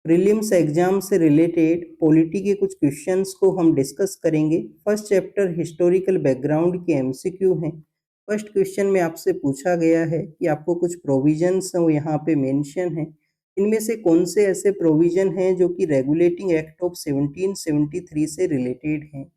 Prelims exam से related polity के कुछ क्वेश्चंस को हम डिस्कस करेंगे। फर्स्ट चैप्टर हिस्टोरिकल बैकग्राउंड के एमसीक्यू हैं। फर्स्ट क्वेश्चन में आपसे पूछा गया है कि आपको कुछ प्रोविजंस हैं वो यहाँ पे मेंशन है, इनमें से कौन से ऐसे प्रोविजन हैं जो कि रेगुलेटिंग एक्ट ऑफ 1773 से रिलेटेड हैं।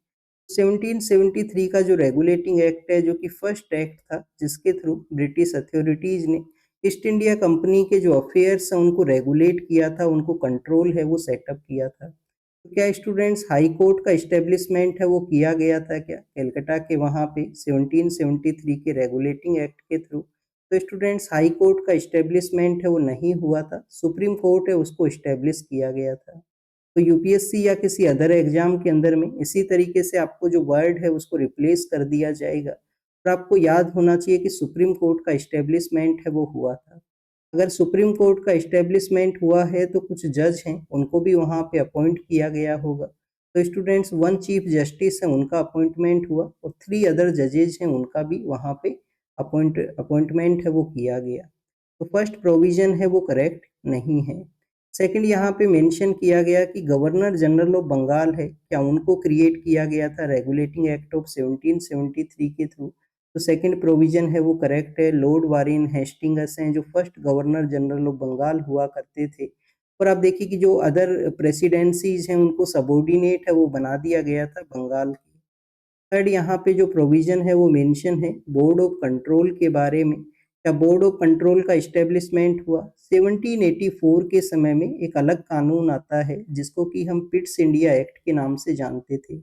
1773 का जो रेगुलेटिंग एक्ट है, जो कि फर्स्ट एक्ट था जिसके थ्रू ब्रिटिश अथॉरिटीज ने ईस्ट इंडिया कंपनी के जो अफेयर्स हैं उनको रेगुलेट किया था, उनको कंट्रोल है वो सेटअप किया था। तो क्या स्टूडेंट्स हाई कोर्ट का इस्टेब्लिशमेंट है वो किया गया था क्या कलकत्ता के वहाँ पे 1773 के रेगुलेटिंग एक्ट के थ्रू? तो स्टूडेंट्स हाई कोर्ट का इस्टेब्लिशमेंट है वो नहीं हुआ था, सुप्रीम कोर्ट है उसको इस्टेब्लिश किया गया था। तो यूपीएससी या किसी अदर एग्जाम के अंदर में इसी तरीके से आपको जो वर्ड है उसको रिप्लेस कर दिया जाएगा, और आपको याद होना चाहिए कि सुप्रीम कोर्ट का इस्टेब्लिशमेंट है वो हुआ था। अगर सुप्रीम कोर्ट का इस्टेब्लिशमेंट हुआ है तो कुछ जज हैं उनको भी वहाँ पे अपॉइंट किया गया होगा। तो स्टूडेंट्स वन चीफ जस्टिस है उनका अपॉइंटमेंट हुआ, और 3 अदर जजेज हैं उनका भी वहाँ पे अपॉइंटमेंट है वो किया गया। तो फर्स्ट प्रोविजन है वो करेक्ट नहीं है। सेकंड यहाँ पे मेंशन किया गया कि गवर्नर जनरल ऑफ बंगाल है, क्या उनको क्रिएट किया गया था रेगुलेटिंग एक्ट ऑफ 1773 के थ्रू? तो सेकंड प्रोविजन है वो करेक्ट है। लॉर्ड वारेन हेस्टिंग्स हैं जो first governor general of Bengal हुआ करते थे, और आप देखिए कि जो अदर प्रेसिडेंसीज हैं उनको सबॉर्डिनेट है वो बना दिया गया था बंगाल की। थर्ड यहाँ पे जो प्रोविजन है वो मेंशन है बोर्ड ऑफ कंट्रोल के बारे में। क्या बोर्ड ऑफ कंट्रोल का इस्टेब्लिशमेंट हुआ? 1784 के समय में एक अलग कानून आता है जिसको कि हम पिट्स इंडिया एक्ट के नाम से जानते थे।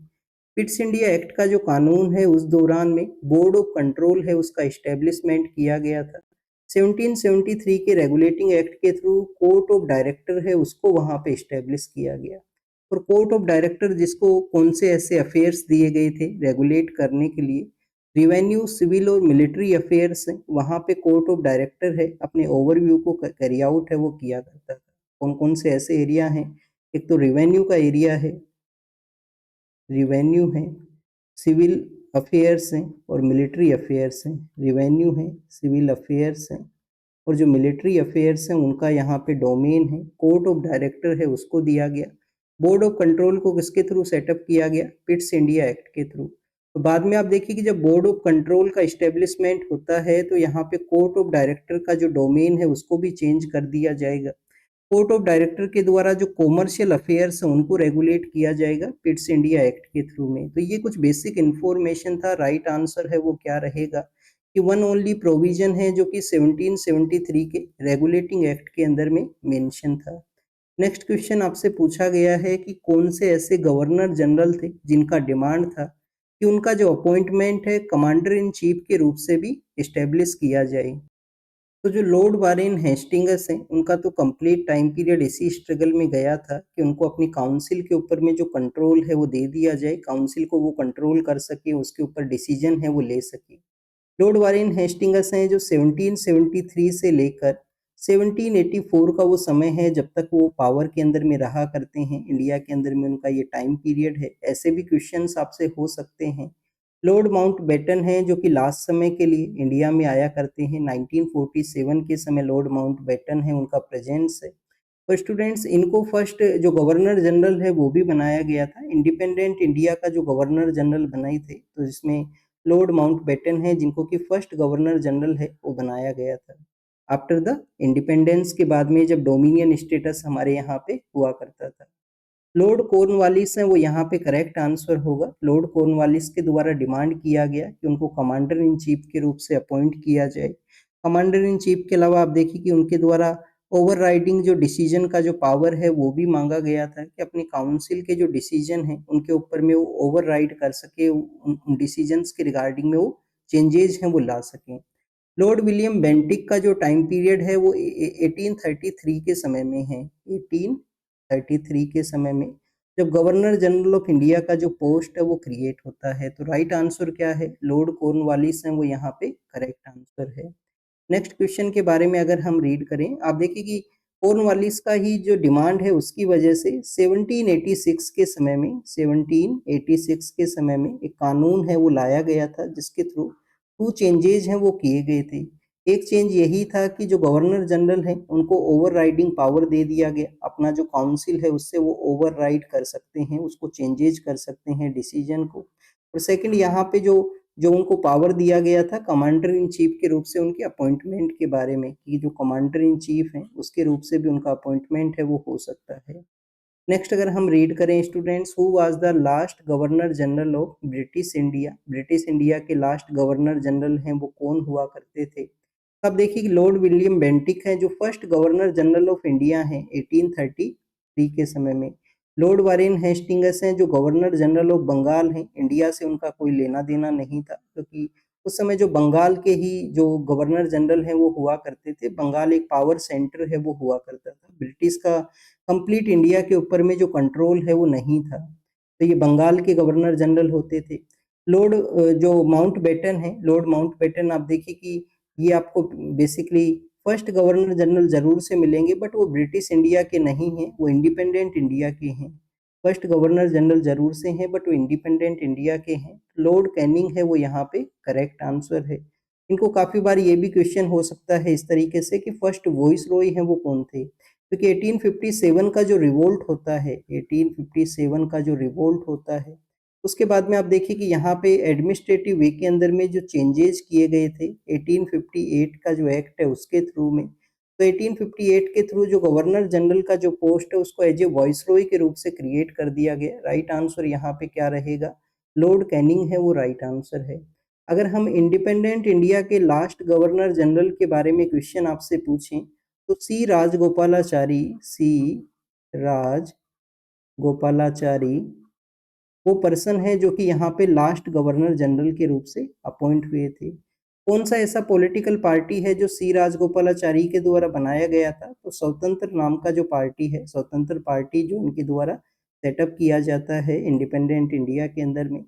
पिट्स इंडिया एक्ट का जो कानून है उस दौरान में बोर्ड ऑफ कंट्रोल है उसका इस्टेब्लिशमेंट किया गया था। 1773 के रेगुलेटिंग एक्ट के थ्रू कोर्ट ऑफ डायरेक्टर है उसको वहां पे इस्टेब्लिश किया गया। और कोर्ट ऑफ डायरेक्टर जिसको कौन से ऐसे अफेयर्स दिए गए थे रेगुलेट करने के लिए? रिवेन्यू, सिविल और मिलिट्री अफेयर्स हैं, वहाँ पे कोर्ट ऑफ डायरेक्टर है अपने ओवरव्यू को कैरी आउट है वो किया करता था। कौन कौन से ऐसे एरिया हैं? एक तो रिवेन्यू का एरिया है, रिवेन्यू है, सिविल अफेयर्स हैं और मिलिट्री अफेयर्स हैं। रिवेन्यू है, सिविल अफेयर्स हैं और जो मिलिट्री अफेयर्स हैं उनका यहाँ पे डोमेन है, कोर्ट ऑफ डायरेक्टर है उसको दिया गया। बोर्ड ऑफ कंट्रोल को किसके थ्रू सेटअप किया गया? पिट्स इंडिया एक्ट के थ्रू। तो बाद में आप देखिए कि जब बोर्ड ऑफ कंट्रोल का इस्टेब्लिशमेंट होता है तो यहाँ पे कोर्ट ऑफ डायरेक्टर का जो डोमेन है उसको भी चेंज कर दिया जाएगा। कोर्ट ऑफ डायरेक्टर के द्वारा जो कॉमर्शियल अफेयर्स हैं उनको रेगुलेट किया जाएगा पिट्स इंडिया एक्ट के थ्रू में। तो ये कुछ बेसिक इन्फॉर्मेशन था। राइट आंसर है वो क्या रहेगा कि वन ओनली प्रोविजन है जो कि 1773 के रेगुलेटिंग एक्ट के अंदर में मेंशन था। नेक्स्ट क्वेश्चन आपसे पूछा गया है कि कौन से ऐसे गवर्नर जनरल थे जिनका डिमांड था कि उनका जो अपॉइंटमेंट है कमांडर इन चीफ के रूप से भी इस्टेब्लिश किया जाए। तो जो लॉर्ड वारेन हेस्टिंग्स हैं उनका तो कंप्लीट टाइम पीरियड इसी स्ट्रगल में गया था कि उनको अपनी काउंसिल के ऊपर में जो कंट्रोल है वो दे दिया जाए, काउंसिल को वो कंट्रोल कर सके, उसके ऊपर डिसीजन है वो ले सके। लॉर्ड वारेन हेस्टिंग्स हैं जो 1773 से लेकर 1784 का वो समय है जब तक वो पावर के अंदर में रहा करते हैं इंडिया के अंदर में, उनका ये टाइम पीरियड है। ऐसे भी क्वेश्चंस आपसे हो सकते हैं। लॉर्ड माउंटबेटन हैं जो कि लास्ट समय के लिए इंडिया में आया करते हैं, 1947 के समय लॉर्ड माउंटबेटन है उनका प्रेजेंस है। तो स्टूडेंट्स इनको फर्स्ट जो गवर्नर जनरल है वो भी बनाया गया था, इंडिपेंडेंट इंडिया का जो गवर्नर जनरल बनाए थे, तो जिसमें लॉर्ड माउंटबेटन है जिनको कि फर्स्ट गवर्नर जनरल है वो बनाया गया था आफ्टर द इंडिपेंडेंस के बाद में, जब डोमिनियन स्टेटस हमारे यहाँ पे हुआ करता था। लॉर्ड कॉर्नवालिस हैं वो यहाँ पे करेक्ट आंसर होगा। लॉर्ड कॉर्नवालिस के द्वारा डिमांड किया गया कि उनको कमांडर इन चीफ के रूप से अपॉइंट किया जाए। कमांडर इन चीफ के अलावा आप देखिए कि उनके द्वारा ओवरराइडिंग जो डिसीजन का जो पावर है वो भी मांगा गया था कि अपनी काउंसिल के जो डिसीजन है उनके ऊपर में वो ओवरराइड कर सके, उन डिसीजंस के रिगार्डिंग में वो चेंजेज हैं वो ला सकें। लॉर्ड विलियम बेंटिक का जो टाइम पीरियड है वो 1833 के समय में है, 1833 के समय में, जब गवर्नर जनरल ऑफ इंडिया का जो पोस्ट है वो क्रिएट होता है। तो राइट आंसर क्या है? लॉर्ड कॉर्नवालिस हैं वो यहाँ पे करेक्ट आंसर है। नेक्स्ट क्वेश्चन के बारे में अगर हम रीड करें, आप देखिए कि कॉर्नवालिस का ही जो डिमांड है उसकी वजह से 1786 के समय में, 1786 के समय में एक कानून है वो लाया गया था जिसके थ्रू टू चेंजेज हैं वो किए गए थे। एक चेंज यही था कि जो गवर्नर जनरल हैं उनको ओवरराइडिंग पावर दे दिया गया, अपना जो काउंसिल है उससे वो ओवरराइड कर सकते हैं, उसको चेंजेज कर सकते हैं डिसीजन को। और सेकंड यहाँ पे जो जो उनको पावर दिया गया था कमांडर इन चीफ के रूप से उनके अपॉइंटमेंट के बारे में, कि जो कमांडर इन चीफ हैं उसके रूप से भी उनका अपॉइंटमेंट है वो हो सकता है। नेक्स्ट अगर हम रीड करें students, who was the last governor general of British India, British India के लास्ट गवर्नर जनरल हैं वो कौन हुआ करते थे। अब देखिए कि लॉर्ड विलियम बेंटिक हैं जो first governor general of India हैं 1833 के समय में। लॉर्ड वारेन हेस्टिंग्स हैं जो गवर्नर जनरल ऑफ बंगाल हैं, इंडिया से उनका कोई लेना देना नहीं था, क्योंकि उस समय जो बंगाल के ही जो गवर्नर जनरल हैं वो हुआ करते थे। बंगाल एक पावर सेंटर है वो हुआ करता था, ब्रिटिश का कंप्लीट इंडिया के ऊपर में जो कंट्रोल है वो नहीं था, तो ये बंगाल के गवर्नर जनरल होते थे। लॉर्ड जो माउंट बेटन है, लॉर्ड माउंट बेटन आप देखिए कि ये आपको बेसिकली फर्स्ट गवर्नर जनरल जरूर से मिलेंगे, बट वो ब्रिटिश इंडिया के नहीं हैं, वो इंडिपेंडेंट इंडिया के हैं। फर्स्ट गवर्नर जनरल जरूर से हैं बट वो इंडिपेंडेंट इंडिया के हैं। लॉर्ड कैनिंग है वो यहाँ पे करेक्ट आंसर है। इनको काफी बार ये भी क्वेश्चन हो सकता है इस तरीके से कि फर्स्ट वॉइस रॉय है वो कौन थे, क्योंकि 1857 का जो रिवोल्ट होता है, 1857 का जो रिवोल्ट होता है उसके बाद में आप देखिए कि यहाँ पे एडमिनिस्ट्रेटिव वे के अंदर में जो चेंजेस किए गए थे 1858 का जो एक्ट है उसके थ्रू में, तो 1858 के थ्रू जो गवर्नर जनरल का जो पोस्ट है उसको एज ए वॉइसरॉय के रूप से क्रिएट कर दिया गया। राइट आंसर यहाँ पे क्या रहेगा, लॉर्ड कैनिंग है वो राइट आंसर है। अगर हम इंडिपेंडेंट इंडिया के लास्ट गवर्नर जनरल के बारे में क्वेश्चन आपसे पूछें तो सी राजगोपालाचारी, सी राजगोपालाचारी वो पर्सन है जो कि यहाँ पे लास्ट गवर्नर जनरल के रूप से अपॉइंट हुए थे। कौन सा ऐसा पॉलिटिकल पार्टी है जो सी राजगोपालाचारी के द्वारा बनाया गया था, तो स्वतंत्र नाम का जो पार्टी है, स्वतंत्र पार्टी जो उनके द्वारा सेटअप किया जाता है इंडिपेंडेंट इंडिया के अंदर में।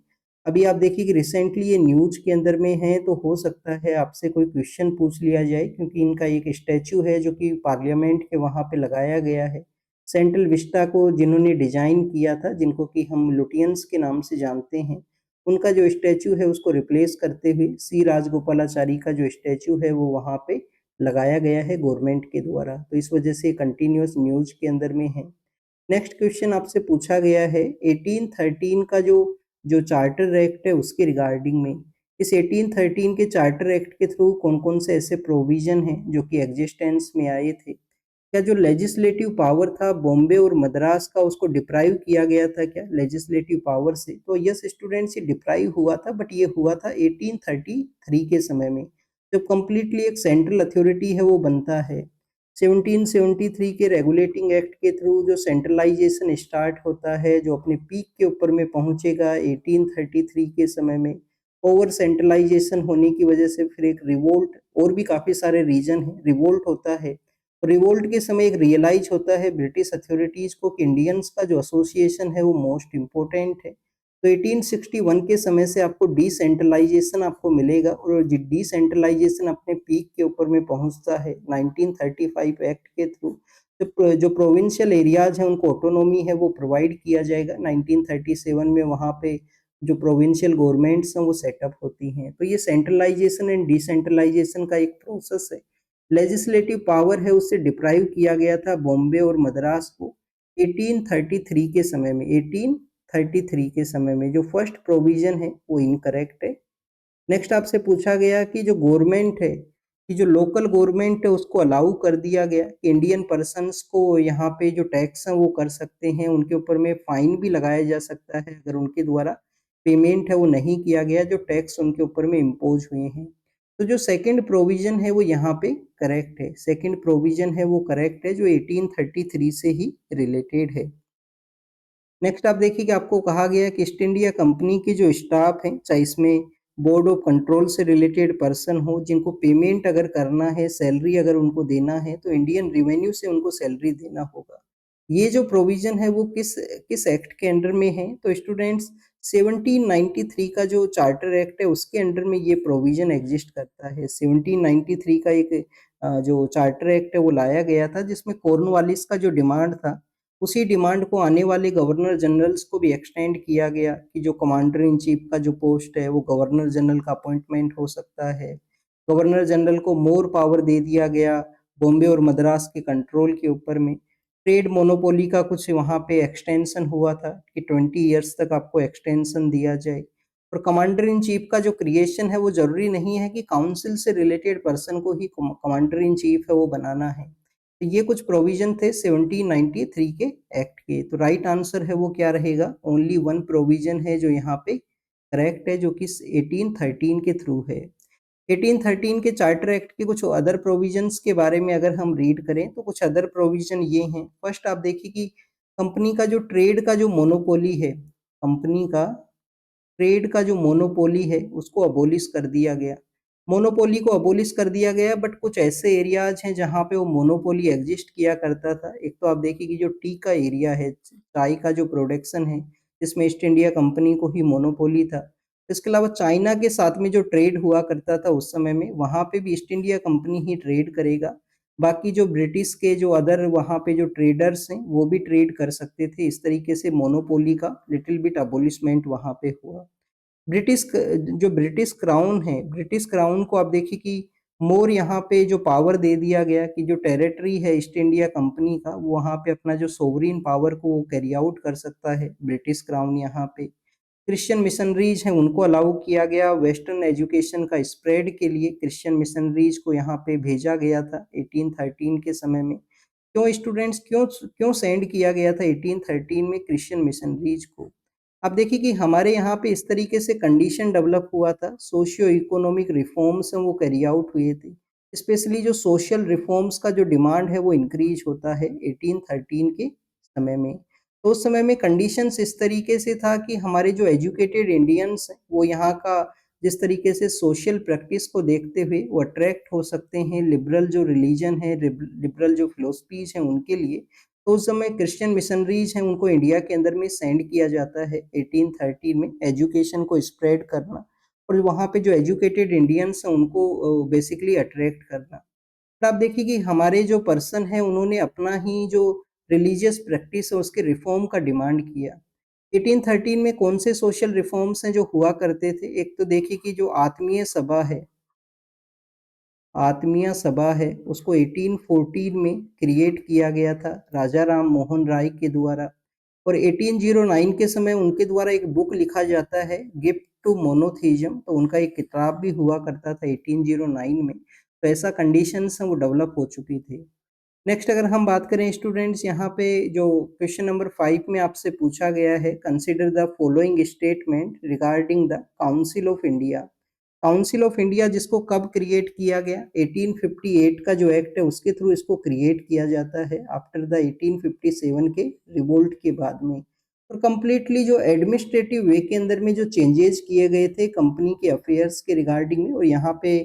अभी आप देखिए कि रिसेंटली ये न्यूज के अंदर में है, तो हो सकता है आपसे कोई क्वेश्चन पूछ लिया जाए, क्योंकि इनका एक स्टैचू है जो कि पार्लियामेंट के वहाँ पे लगाया गया है। सेंट्रल विस्टा को जिन्होंने डिजाइन किया था, जिनको कि हम लुटियंस के नाम से जानते हैं, उनका जो स्टैचू है उसको रिप्लेस करते हुए सी राजगोपालाचारी का जो स्टैचू है वो वहाँ पे लगाया गया है गवर्नमेंट के द्वारा, तो इस वजह से कंटिन्यूस न्यूज के अंदर में है। नेक्स्ट क्वेश्चन आपसे पूछा गया है 1813 का जो जो चार्टर एक्ट है उसके रिगार्डिंग में। इस 1813 के चार्टर एक्ट के थ्रू कौन कौन से ऐसे प्रोविजन हैं जो कि एग्जिस्टेंस में आए थे। क्या जो लेजिस्लेटिव पावर था बॉम्बे और मद्रास का उसको डिप्राइव किया गया था क्या लेजिस्लेटिव पावर से, तो यस स्टूडेंट्स ये डिप्राइव हुआ था, बट ये हुआ था 1833 के समय में, जब कंप्लीटली एक सेंट्रल अथॉरिटी है वो बनता है। 1773 के रेगुलेटिंग एक्ट के थ्रू जो सेंट्रलाइजेशन स्टार्ट होता है, जो अपने पीक के ऊपर में पहुंचेगा 1833 के समय में। ओवर सेंट्रलाइजेशन होने की वजह से फिर एक रिवोल्ट, और भी काफी सारे रीजन है, रिवोल्ट होता है। रिवोल्ट के समय एक रियलाइज होता है ब्रिटिश अथॉरिटीज को कि इंडियंस का जो एसोसिएशन है वो मोस्ट इम्पोर्टेंट है, तो 1861 के समय से आपको डिसेंट्रलाइजेशन आपको मिलेगा, और डिसेंट्रलाइजेशन अपने पीक के ऊपर में पहुंचता है 1935 एक्ट के थ्रू। जो प्रोविंशियल एरियाज हैं उनको ऑटोनॉमी है वो प्रोवाइड किया जाएगा 1937 में, वहाँ पे जो प्रोविंशियल गवर्नमेंट्स हैं वो सेटअप होती हैं। तो ये सेंट्रलाइजेशन एंड डिसेंट्रलाइजेशन का एक प्रोसेस है। लेजिस्लेटिव पावर है उससे डिप्राइव किया गया था बॉम्बे और मद्रास को 1833 के समय में, 1833 के समय में। जो फर्स्ट प्रोविजन है वो इनकरेक्ट है। नेक्स्ट आपसे पूछा गया कि जो गवर्नमेंट है, कि जो लोकल गवर्नमेंट है उसको अलाउ कर दिया गया कि इंडियन पर्सन्स को यहाँ पे जो टैक्स है वो कर सकते हैं, उनके ऊपर में फाइन भी लगाया जा सकता है अगर उनके द्वारा पेमेंट है वो नहीं किया गया, जो टैक्स उनके ऊपर में इम्पोज हुए हैं। तो जो सेकंड प्रोविजन है वो यहाँ पे करेक्ट है, सेकंड प्रोविजन है वो करेक्ट है, जो 1833 से ही रिलेटेड है। नेक्स्ट आप देखिए कि आपको कहा गया है कि ईस्ट इंडिया कंपनी की जो स्टाफ है, चाहे इसमें बोर्ड ऑफ कंट्रोल से रिलेटेड पर्सन हो, जिनको पेमेंट अगर करना है, सैलरी अगर उनको देना है, तो इंडियन रेवेन्यू से उनको सैलरी देना होगा। ये जो प्रोविजन है वो किस किस एक्ट के अंडर में है, तो स्टूडेंट्स 1793 का जो चार्टर एक्ट है उसके अंडर में ये प्रोविजन एग्जिस्ट करता है। 1793 का एक जो चार्टर एक्ट है वो लाया गया था, जिसमें कॉर्नवालिस का जो डिमांड था उसी डिमांड को आने वाले गवर्नर जनरल्स को भी एक्सटेंड किया गया, कि जो कमांडर इन चीफ का जो पोस्ट है वो गवर्नर जनरल का अपॉइंटमेंट हो सकता है, गवर्नर जनरल को मोर पावर दे दिया गया बॉम्बे और मद्रास के कंट्रोल के ऊपर में। ट्रेड मोनोपोली का कुछ वहाँ पे एक्सटेंशन हुआ था कि 20 ईयर्स तक आपको एक्सटेंशन दिया जाए। और कमांडर इन चीफ का जो क्रिएशन है वो जरूरी नहीं है कि काउंसिल से रिलेटेड पर्सन को ही कमांडर इन चीफ है वो बनाना है। तो ये कुछ प्रोविजन थे 1793 के एक्ट के। तो राइट आंसर है वो क्या रहेगा, ओनली वन प्रोविजन है जो यहाँ पे करेक्ट है, जो कि 1813 के थ्रू है। 1813 के चार्टर एक्ट के कुछ अदर प्रोविजंस के बारे में अगर हम रीड करें तो कुछ अदर प्रोविजन ये हैं। फर्स्ट आप देखिए कि कंपनी का जो ट्रेड का जो मोनोपोली है, कंपनी का ट्रेड का जो मोनोपोली है उसको अबोलिश कर दिया गया। मोनोपोली को अबोलिश कर दिया गया, बट कुछ ऐसे एरियाज हैं जहाँ पे वो मोनोपोली एग्जिस्ट किया करता था। एक तो आप देखिए कि जो टी का एरिया है, चाय का जो प्रोडक्शन है, इसमें ईस्ट इंडिया कंपनी को ही मोनोपोली था। इसके अलावा चाइना के साथ में जो ट्रेड हुआ करता था उस समय में, वहाँ पे भी ईस्ट इंडिया कंपनी ही ट्रेड करेगा। बाकी जो ब्रिटिश के जो अदर वहाँ पे जो ट्रेडर्स हैं वो भी ट्रेड कर सकते थे। इस तरीके से मोनोपोली का लिटिल बिट अबोलिशमेंट वहाँ पे हुआ। जो ब्रिटिश क्राउन है, ब्रिटिश क्राउन को आप देखिए कि मोर यहाँ पे जो पावर दे दिया गया कि जो टेरिटरी है ईस्ट इंडिया कंपनी का, वो वहाँ पे अपना जो सोवरीन पावर को कैरी आउट कर सकता है ब्रिटिश क्राउन। यहाँ पे क्रिश्चियन मिशनरीज हैं उनको अलाउ किया गया वेस्टर्न एजुकेशन का स्प्रेड के लिए। क्रिश्चियन मिशनरीज को यहाँ पे भेजा गया था 1813 के समय में। क्यों स्टूडेंट्स, क्यों क्यों सेंड किया गया था 1813 में क्रिश्चियन मिशनरीज को? आप देखिए कि हमारे यहाँ पे इस तरीके से कंडीशन डेवलप हुआ था, सोशियो इकोनॉमिक रिफॉर्म्स हैं वो कैरी आउट हुए थे। स्पेशली जो सोशल रिफॉर्म्स का जो डिमांड है वो इंक्रीज होता है 1813 के समय में। तो उस समय में कंडीशंस इस तरीके से था कि हमारे जो एजुकेटेड इंडियंस हैं वो यहाँ का जिस तरीके से सोशल प्रैक्टिस को देखते हुए वो अट्रैक्ट हो सकते हैं लिबरल जो रिलीजन है, लिबरल जो फिलोसफीज हैं उनके लिए। तो उस समय क्रिश्चियन मिशनरीज हैं उनको इंडिया के अंदर में सेंड किया जाता है 1813 में एजुकेशन को स्प्रेड करना और वहाँ पे जो एजुकेटेड इंडियंस हैं उनको बेसिकली अट्रैक्ट करना। तो आप देखिए कि हमारे जो पर्सन है उन्होंने अपना ही जो रिलीजियस प्रैक्टिस है उसके रिफॉर्म का डिमांड किया। 1813 में कौन से सोशल रिफॉर्म्स हैं जो हुआ करते थे? एक तो देखिए कि जो आत्मीय सभा है, आत्मीय सभा है उसको 1814 में क्रिएट किया गया था राजा राम मोहन राय के द्वारा। और 1809 के समय उनके द्वारा एक बुक लिखा जाता है गिफ्ट टू मोनोथीज्म, तो उनका एक किताब भी हुआ करता था 1809 में। तो ऐसा कंडीशंस हैं वो डेवलप हो चुकी थी। नेक्स्ट अगर हम बात करें स्टूडेंट्स, यहाँ पे जो क्वेश्चन नंबर 5 में आपसे पूछा गया है, consider the following statement regarding the council of India. Council of India जिसको कब क्रिएट किया गया? 1858 का जो एक्ट है उसके थ्रू इसको क्रिएट किया जाता है आफ्टर द 1857 के रिवोल्ट के बाद में। और कंप्लीटली जो एडमिनिस्ट्रेटिव वे के अंदर में जो चेंजेस किए गए थे कंपनी के अफेयर्स के रिगार्डिंग में, और यहाँ पे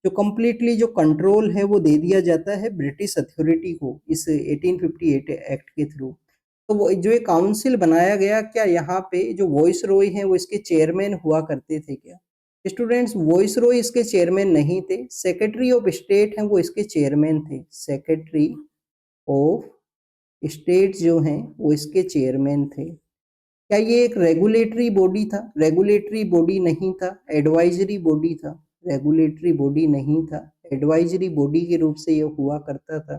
जो कंप्लीटली जो कंट्रोल है वो दे दिया जाता है ब्रिटिश अथॉरिटी को इस 1858 एक्ट के थ्रू। तो वो जो एक काउंसिल बनाया गया, क्या यहाँ पे जो वॉइस रॉय हैं वो इसके चेयरमैन हुआ करते थे क्या? स्टूडेंट्स, वॉइस रॉय इसके चेयरमैन नहीं थे, सेक्रेटरी ऑफ स्टेट हैं वो इसके चेयरमैन थे। सेक्रेटरी ऑफ स्टेट जो हैं वो इसके चेयरमैन थे। क्या ये एक रेगुलेटरी बॉडी था? रेगुलेटरी बॉडी नहीं था, एडवाइजरी बॉडी था। रेगुलेटरी बॉडी नहीं था, एडवाइजरी बॉडी के रूप से ये हुआ करता था।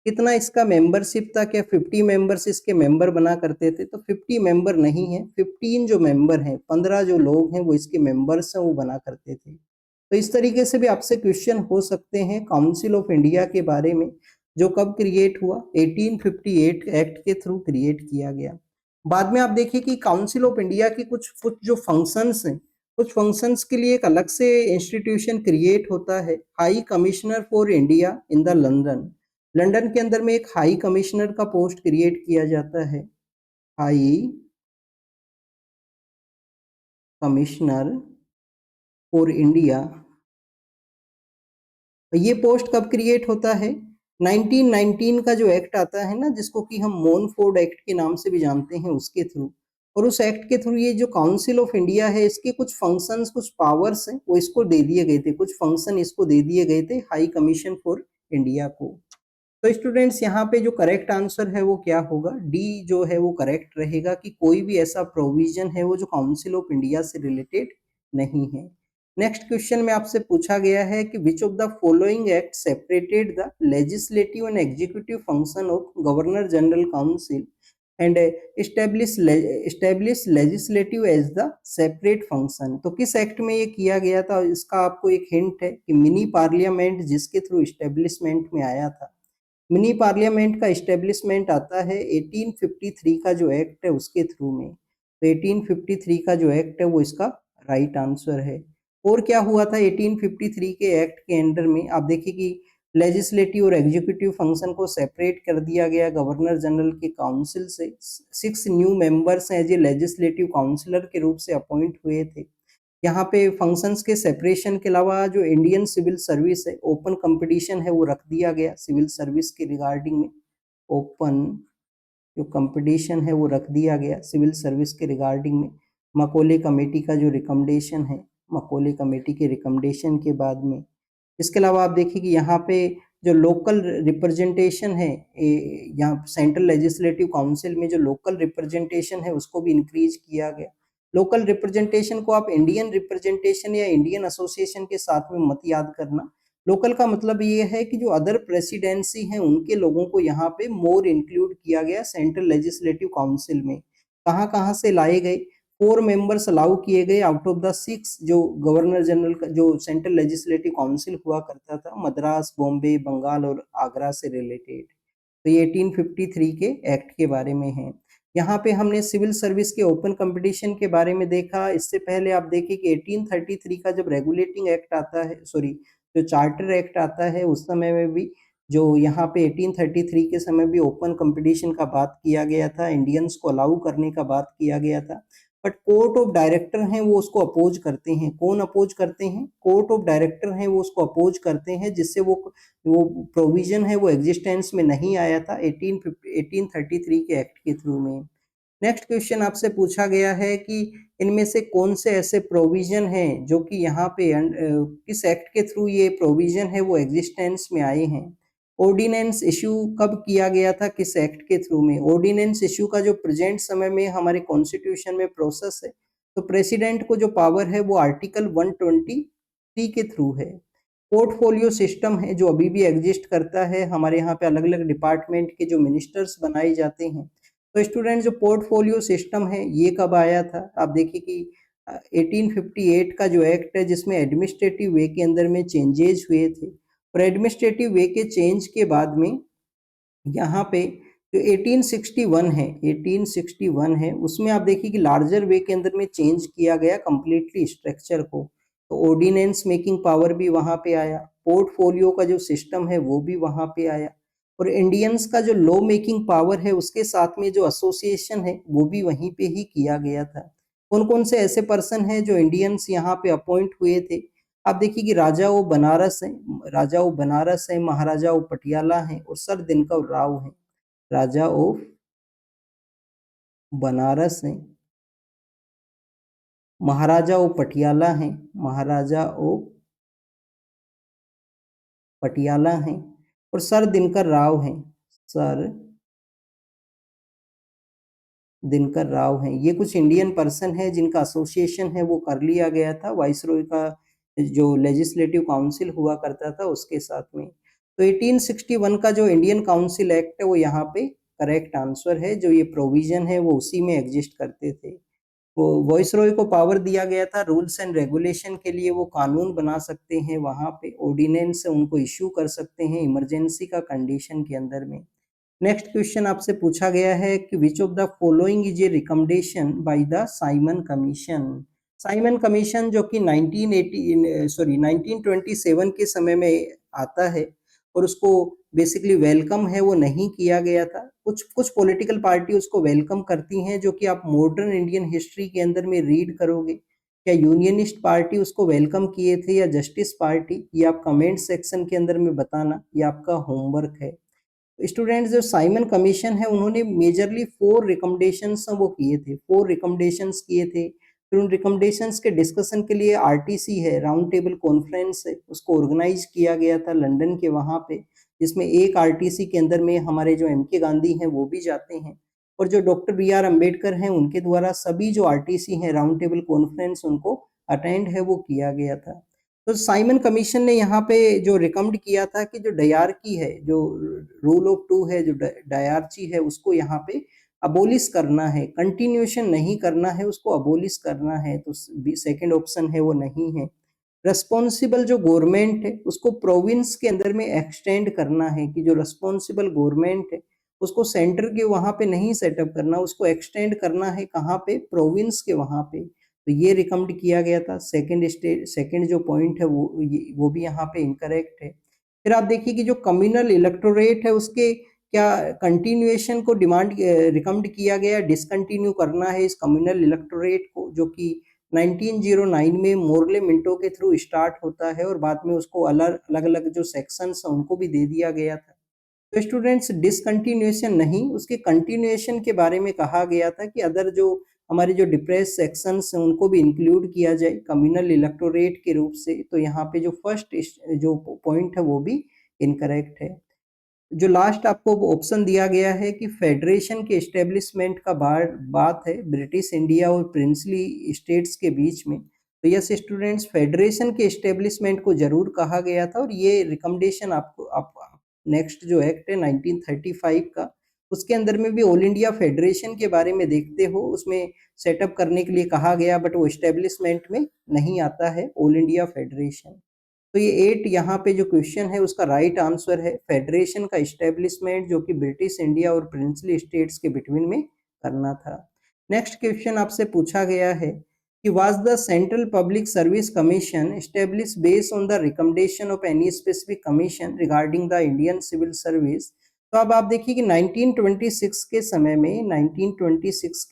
कितना इसका मेंबरशिप था? क्या 50 मेंबर्स इसके मेंबर बना करते थे? तो 50 मेंबर नहीं है, 15 जो मेंबर हैं, 15 जो लोग हैं वो इसके मेंबर्स हैं वो बना करते थे। तो इस तरीके से भी आपसे क्वेश्चन हो सकते हैं काउंसिल ऑफ इंडिया के बारे में, जो कब क्रिएट हुआ? 1858 एक्ट के थ्रू क्रिएट किया गया। बाद में आप देखिए कि काउंसिल ऑफ इंडिया की कुछ कुछ जो फंक्शंस हैं, कुछ फंक्शंस के लिए एक अलग से इंस्टीट्यूशन क्रिएट होता है, high commissioner for India in the London. London के अंदर में एक हाई कमिश्नर का पोस्ट क्रिएट किया जाता है, हाई कमिश्नर फॉर इंडिया। ये पोस्ट कब क्रिएट होता है? 1919 का जो एक्ट आता है ना, जिसको कि हम मोनफोर्ड एक्ट के नाम से भी जानते हैं, उसके थ्रू। और उस एक्ट के थ्रू ये जो काउंसिल ऑफ इंडिया है इसके कुछ फंक्शंस, कुछ पावर्स हैं वो इसको दे दिए गए थे, कुछ फंक्शन इसको दे दिए गए थे हाई कमीशन फॉर इंडिया को। तो स्टूडेंट्स यहाँ पे जो करेक्ट आंसर है वो क्या होगा? डी जो है वो करेक्ट रहेगा कि कोई भी ऐसा प्रोविजन है वो जो काउंसिल ऑफ इंडिया से रिलेटेड नहीं है। नेक्स्ट क्वेश्चन में आपसे पूछा गया है कि which of the following act separated the legislative and executive function of governor general council and establish legislative as the separate function. तो किस एक्ट में ये किया गया था? इसका आपको एक हिंट है कि मिनी पार्लियामेंट जिसके थ्रू इस्टेब्लिशमेंट में आया था। मिनी पार्लियामेंट का इस्टेब्लिशमेंट आता है 1853 का जो एक्ट है उसके थ्रू में। तो 1853 का जो एक्ट है वो इसका राइट आंसर है। और क्या हुआ था 1853 के एक्ट के अंडर में? आप देखिए कि लेजिस्लेटिव और एग्जीक्यूटिव फंक्शन को सेपरेट कर दिया गया गवर्नर जनरल के काउंसिल से। 6 new members as a legislative councillor के रूप से अपॉइंट हुए थे। यहाँ पे फंक्शंस के सेपरेशन के अलावा जो इंडियन सिविल सर्विस है, ओपन कंपटीशन है वो रख दिया गया सिविल सर्विस के रिगार्डिंग में। ओपन जो कंपटीशन है वो रख दिया गया सिविल सर्विस के रिगार्डिंग में। मकौले कमेटी का जो रिकमेंडेशन है, मकौले कमेटी के रिकमेंडेशन के बाद में। इसके अलावा आप देखिए कि यहाँ पे जो लोकल रिप्रेजेंटेशन है, यहाँ सेंट्रल लेजिस्लेटिव काउंसिल में जो लोकल रिप्रेजेंटेशन है उसको भी इंक्रीज किया गया। लोकल रिप्रेजेंटेशन को आप इंडियन रिप्रेजेंटेशन या इंडियन एसोसिएशन के साथ में मत याद करना। लोकल का मतलब ये है कि जो अदर प्रेसिडेंसी हैं उनके लोगों को यहाँ पे मोर इंक्लूड किया गया सेंट्रल लेजिस्लेटिव काउंसिल में। कहाँ कहाँ से लाए गए? 4 मेंबर्स अलाउ किए गए आउट ऑफ द 6 जो गवर्नर जनरल का जो सेंट्रल लेजिस्लेटिव काउंसिल हुआ करता था, मद्रास, बॉम्बे, बंगाल और आगरा से रिलेटेड। तो ये 1853 के एक्ट के बारे में है। यहाँ पे हमने सिविल सर्विस के ओपन कंपटीशन के बारे में देखा। इससे पहले आप देखिए कि 1833 का जब रेगुलेटिंग एक्ट आता है, सॉरी जो चार्टर एक्ट आता है, उस समय में भी जो यहाँ पे 1833 के समय भी ओपन कंपटीशन का बात किया गया था, इंडियंस को अलाउ करने का बात किया गया था। बट कोर्ट ऑफ डायरेक्टर हैं वो उसको अपोज करते हैं। कौन अपोज करते हैं? कोर्ट ऑफ डायरेक्टर हैं वो उसको अपोज करते हैं, जिससे वो प्रोविजन है वो एग्जिस्टेंस में नहीं आया था 1833 के एक्ट के थ्रू में। नेक्स्ट क्वेश्चन आपसे पूछा गया है कि इनमें से कौन से ऐसे प्रोविजन हैं जो कि यहाँ पे किस एक्ट के थ्रू ये प्रोविजन है वो एग्जिस्टेंस में आए हैं। ऑर्डिनेंस इशू कब किया गया था, किस एक्ट के थ्रू में? ऑर्डिनेंस इशू का जो प्रेजेंट समय में हमारे कॉन्स्टिट्यूशन में प्रोसेस है, तो प्रेसिडेंट को जो पावर है वो आर्टिकल 123 के थ्रू है। पोर्टफोलियो सिस्टम है जो अभी भी एग्जिस्ट करता है, हमारे यहाँ पे अलग अलग डिपार्टमेंट के जो मिनिस्टर्स बनाए जाते हैं। तो स्टूडेंट जो पोर्टफोलियो सिस्टम है ये कब आया था? आप देखिए कि 1858 का जो एक्ट है जिसमें एडमिनिस्ट्रेटिव वे के अंदर में चेंजेस हुए थे, और एडमिनिस्ट्रेटिव वे के चेंज के बाद में यहाँ पे जो 1861 है, 1861 है, उसमें आप देखिए कि लार्जर वे के अंदर में चेंज किया गया कंप्लीटली स्ट्रक्चर को। तो ऑर्डिनेंस मेकिंग पावर भी वहाँ पे आया, पोर्टफोलियो का जो सिस्टम है वो भी वहाँ पे आया, और इंडियंस का जो लॉ मेकिंग पावर है उसके साथ में जो एसोसिएशन है वो भी वहीं पे ही किया गया था। कौन कौन से ऐसे पर्सन हैं जो इंडियंस यहाँ पे अपॉइंट हुए थे? आप देखिए कि राजा वो बनारस है, राजा वो बनारस है, महाराजा वो पटियाला है, और सर दिनकर राव है। राजा वो बनारस है, महाराजा वो पटियाला है, महाराजा वो पटियाला हैं, और सर दिनकर राव हैं, सर दिनकर राव हैं। ये कुछ इंडियन पर्सन है जिनका एसोसिएशन है वो कर लिया गया था वाइसरॉय का जो लेजिस्लेटिव काउंसिल हुआ करता था उसके साथ में। तो 1861 का जो इंडियन काउंसिल एक्ट है वो यहाँ पे करेक्ट आंसर है। जो ये प्रोविजन है वो उसी में एग्जिस्ट करते थे। वो वाइसरॉय को पावर दिया गया था रूल्स एंड रेगुलेशन के लिए, वो कानून बना सकते हैं, वहाँ पे ऑर्डिनेंस उनको इश्यू कर सकते हैं इमरजेंसी का कंडीशन के अंदर में। नेक्स्ट क्वेश्चन आपसे पूछा गया है कि which of the following is a recommendation by the Simon commission. Simon commission जो कि 1927 के समय में आता है, और उसको बेसिकली वेलकम है वो नहीं किया गया था। कुछ कुछ पॉलिटिकल पार्टी उसको वेलकम करती हैं, जो कि आप मॉडर्न इंडियन हिस्ट्री के अंदर में रीड करोगे। क्या यूनियनिस्ट पार्टी उसको वेलकम किए थे या जस्टिस पार्टी, ये आप कमेंट सेक्शन के अंदर में बताना, ये आपका होमवर्क है। स्टूडेंट्स जो साइमन कमीशन है उन्होंने मेजरली 4 रिकमेंडेशंस वो किए थे, 4 रिकमेंडेशंस किए थे। फिर उन रिकमेंडेशंस के डिस्कशन के लिए आरटीसी है, राउंड टेबल कॉन्फ्रेंस है, उसको ऑर्गेनाइज किया गया था लंदन के वहाँ पे, जिसमें एक आरटीसी के अंदर में हमारे जो एम के गांधी हैं वो भी जाते हैं, और जो डॉक्टर बी आर अम्बेडकर हैं उनके द्वारा सभी जो आरटीसी हैं राउंड टेबल कॉन्फ्रेंस उनको अटेंड है वो किया गया था। तो साइमन कमीशन ने यहाँ पे जो रिकमेंड किया था कि जो डायरकी है, जो रूल ऑफ टू है, जो डायरची है, उसको यहाँ पे अबोलिश करना है, कंटिन्यूएशन नहीं करना है, उसको अबोलिश करना है। तो सेकंड ऑप्शन है वो नहीं है। रिस्पॉन्सिबल जो गवर्नमेंट है उसको प्रोविंस के अंदर में एक्सटेंड करना है, कि जो रिस्पॉन्सिबल गवर्नमेंट है उसको सेंटर के वहां पे नहीं सेटअप करना, उसको एक्सटेंड करना है कहाँ पे, प्रोविंस के वहां पे। तो ये रिकमेंड किया गया था। सेकंड जो पॉइंट है वो भी यहाँ पे इनकरेक्ट है। फिर आप देखिए कि जो कम्युनल इलेक्टोरेट है उसके क्या कंटिन्यूएशन को डिमांड रिकमेंड किया गया, डिसकंटिन्यू करना है इस कम्युनल इलेक्टोरेट को, जो कि 1909 में मोर्ले मिंटो के थ्रू स्टार्ट होता है और बाद में उसको अलग अलग जो सेक्शंस हैं उनको भी दे दिया गया था। तो स्टूडेंट्स डिसकंटिन्यूएशन नहीं, उसके कंटिन्यूएशन के बारे में कहा गया था कि अदर जो हमारे जो डिप्रेस सेक्शंस हैं उनको भी इंक्लूड किया जाए कम्युनल इलेक्टोरेट के रूप से। तो यहाँ पे जो फर्स्ट जो पॉइंट है वो भी इनकरेक्ट है। जो लास्ट आपको ऑप्शन दिया गया है कि फेडरेशन के एस्टेब्लिशमेंट का बात है ब्रिटिश इंडिया और प्रिंसली स्टेट्स के बीच में। तो यस स्टूडेंट्स, फेडरेशन के एस्टेब्लिशमेंट को जरूर कहा गया था, और ये रिकमेंडेशन आपको आप नेक्स्ट जो एक्ट है 1935 का, उसके अंदर में भी ऑल इंडिया फेडरेशन के बारे में देखते हो, उसमें सेटअप करने के लिए कहा गया, बट वो एस्टेब्लिशमेंट में नहीं आता है ऑल इंडिया फेडरेशन। तो ये 8 यहाँ पे जो क्वेश्चन है उसका राइट आंसर है फेडरेशन का इस्टेब्लिशमेंट, जो कि ब्रिटिश इंडिया और प्रिंसली स्टेट्स के बिटवीन में करना था। नेक्स्ट क्वेश्चन आपसे पूछा गया है कि was the central public service commission establish based on the recommendation of any specific commission regarding the Indian civil service. तो अब आप देखिए कि 1926 के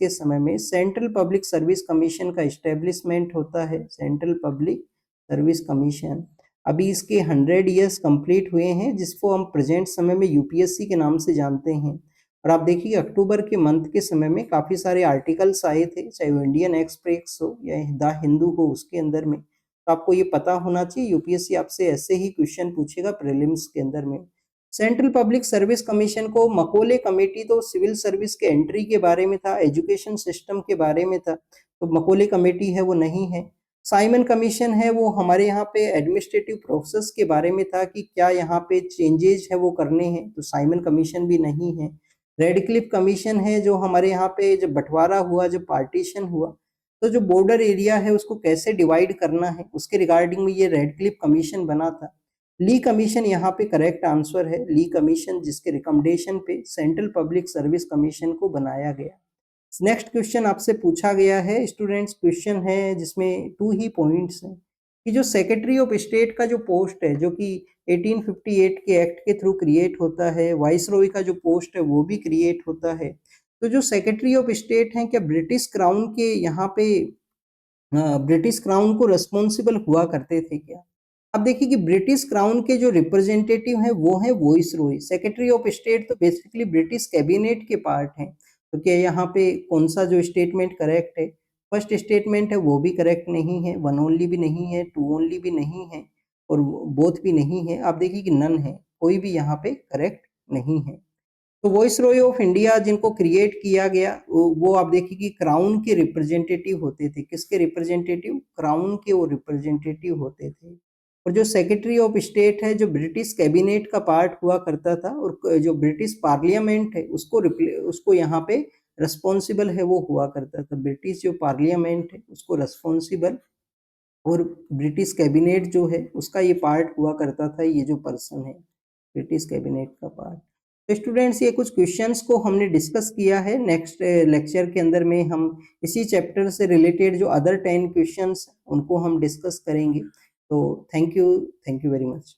समय में सेंट्रल पब्लिक सर्विस कमीशन का इस्टेब्लिशमेंट होता है, सेंट्रल पब्लिक सर्विस कमीशन। अभी इसके 100 ईयर्स कंप्लीट हुए हैं, जिसको हम प्रेजेंट समय में यूपीएससी के नाम से जानते हैं। और आप देखिए अक्टूबर के मंथ के समय में काफ़ी सारे आर्टिकल्स आए थे, चाहे वो इंडियन एक्सप्रेस हो या द हिंदू हो, उसके अंदर में। तो आपको ये पता होना चाहिए, यूपीएससी आपसे ऐसे ही क्वेश्चन पूछेगा प्रीलिम्स के अंदर में। सेंट्रल पब्लिक सर्विस कमीशन को मकोले कमेटी तो सिविल सर्विस के एंट्री के बारे में था, एजुकेशन सिस्टम के बारे में था, तो मकोले कमेटी है वो नहीं है। साइमन कमीशन है वो हमारे यहाँ पे एडमिनिस्ट्रेटिव प्रोसेस के बारे में था कि क्या यहाँ पे चेंजेज है वो करने हैं, तो साइमन कमीशन भी नहीं है। रेडक्लिफ कमीशन है जो हमारे यहाँ पे जब बंटवारा हुआ, जब पार्टीशन हुआ, तो जो बॉर्डर एरिया है उसको कैसे डिवाइड करना है उसके रिगार्डिंग में ये रेडक्लिफ कमीशन बना था। ली कमीशन यहाँ पे करेक्ट आंसर है, ली कमीशन, जिसके रिकमेंडेशन पे सेंट्रल पब्लिक सर्विस कमीशन को बनाया गया। नेक्स्ट क्वेश्चन आपसे पूछा गया है स्टूडेंट्स, क्वेश्चन है जिसमें 2 ही पॉइंट्स हैं कि जो सेक्रेटरी ऑफ स्टेट का जो पोस्ट है, जो कि 1858 के एक्ट के थ्रू क्रिएट होता है, वाइसरॉय का जो पोस्ट है वो भी क्रिएट होता है। तो जो सेक्रेटरी ऑफ स्टेट हैं, क्या ब्रिटिश क्राउन के यहाँ पे ब्रिटिश क्राउन को रिस्पॉन्सिबल हुआ करते थे क्या? अब देखिए कि ब्रिटिश क्राउन के जो रिप्रेजेंटेटिव हैं वो हैं वाइसरॉय। सेक्रेटरी ऑफ स्टेट तो बेसिकली ब्रिटिश कैबिनेट के पार्ट हैं। तो क्या यहाँ पे कौन सा जो स्टेटमेंट करेक्ट है? फर्स्ट स्टेटमेंट है वो भी करेक्ट नहीं है, वन ओनली भी नहीं है, टू ओनली भी नहीं है, और बोथ भी नहीं है। आप देखिए कि नन है, कोई भी यहाँ पे करेक्ट नहीं है। तो वॉइसरॉय ऑफ इंडिया जिनको क्रिएट किया गया वो आप देखिए कि क्राउन के रिप्रेजेंटेटिव होते थे। किसके रिप्रेजेंटेटिव? क्राउन के वो रिप्रेजेंटेटिव होते थे। और जो सेक्रेटरी ऑफ स्टेट है, जो ब्रिटिश कैबिनेट का पार्ट हुआ करता था, और जो ब्रिटिश पार्लियामेंट है उसको यहाँ पे रिस्पॉन्सिबल है वो हुआ करता था। ब्रिटिश जो पार्लियामेंट है उसको रिस्पॉन्सिबल, और ब्रिटिश कैबिनेट जो है उसका ये पार्ट हुआ करता था, ये जो पर्सन है ब्रिटिश कैबिनेट का पार्ट। तो स्टूडेंट्स, ये कुछ क्वेश्चंस को हमने डिस्कस किया है। नेक्स्ट लेक्चर के अंदर में हम इसी चैप्टर से रिलेटेड जो अदर 10 क्वेश्चंस उनको हम डिस्कस करेंगे। तो थैंक यू वेरी मच।